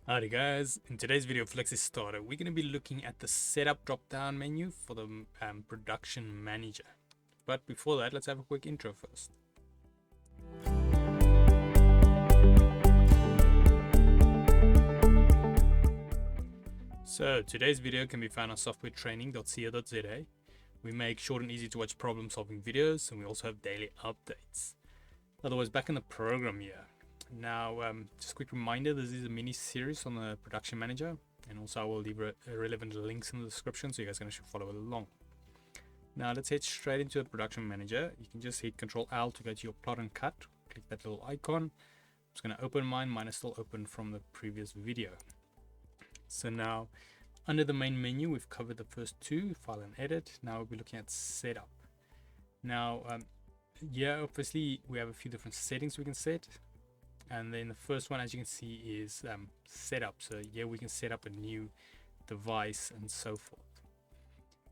Alright guys, in today's video of FlexiSTARTER, we're going to be looking at the setup drop-down menu for the production manager. But before that, let's have a quick intro first. So today's video can be found on softwaretraining.co.za. We make short and easy to watch problem solving videos, and we also have daily updates. Otherwise, back in the program here. Now, just a quick reminder, this is a mini series on the production manager, and also I will leave relevant links in the description so you guys can actually follow along. Now let's head straight into the production manager. You can just hit Ctrl L to go to your plot and cut. Click that little icon. I'm just going to open mine. Mine is still open from the previous video. So now under the main menu, we've covered the first two, file and edit. Now we'll be looking at setup. Now yeah, obviously we have a few different settings we can set. And then the first one, as you can see, is setup. So yeah, we can set up a new device and so forth.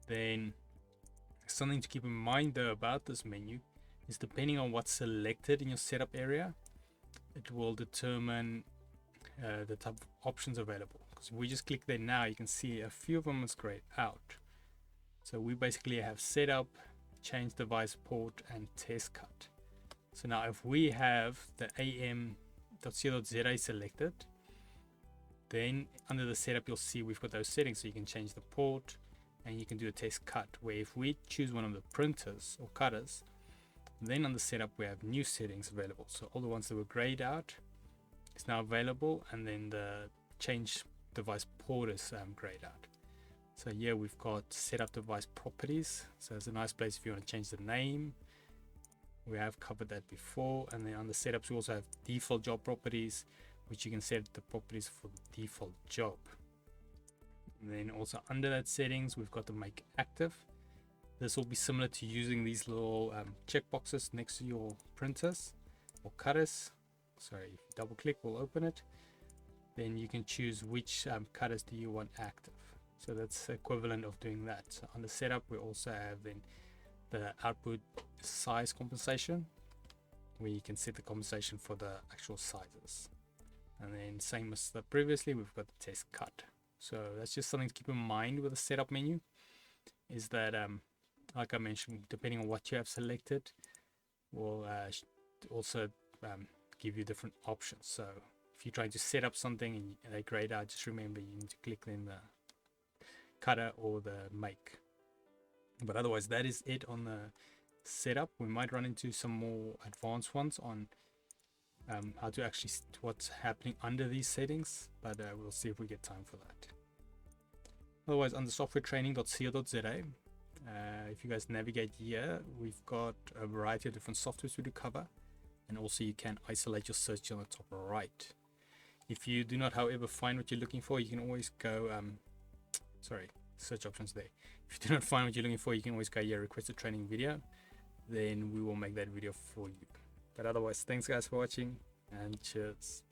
Then something to keep in mind though about this menu is depending on what's selected in your setup area, it will determine the type of options available. Because if we just click there now, you can see a few of them is grayed out. So we basically have setup, change device port, and test cut. So now if we have the am.co.za selected, then under the setup you'll see we've got those settings, so you can change the port and you can do a test cut, where if we choose one of the printers or cutters, then on the setup we have new settings available. So all the ones that were grayed out is now available, and then the change device port is grayed out. So here we've got setup device properties, so it's a nice place if you want to change the name. We have covered that before. And then on the setups we also have default job properties, which you can set the properties for the default job. And then also under that settings we've got the make active. This will be similar to using these little checkboxes next to your printers or cutters. Sorry, if you double click we'll open it. Then you can choose which cutters do you want active. So that's equivalent of doing that. So on the setup we also have then the output size compensation, where you can set the compensation for the actual sizes. And then same as the previously, we've got the test cut. So that's just something to keep in mind with the setup menu, is that like I mentioned, depending on what you have selected will also give you different options. So if you're trying to set up something and they grayed out, just remember you need to click in the cutter or the make. But otherwise that is it on the setup. We might run into some more advanced ones on how to actually what's happening under these settings, but we'll see if we get time for that. Otherwise, on the softwaretraining.co.za, if you guys navigate here, we've got a variety of different softwares we do cover, and also you can isolate your search on the top right. If you do not however find what you're looking for, you can always go search options there. If you do not find what you're looking for, you can always go here, request a training video, then we will make that video for you. But otherwise, thanks guys for watching, and cheers.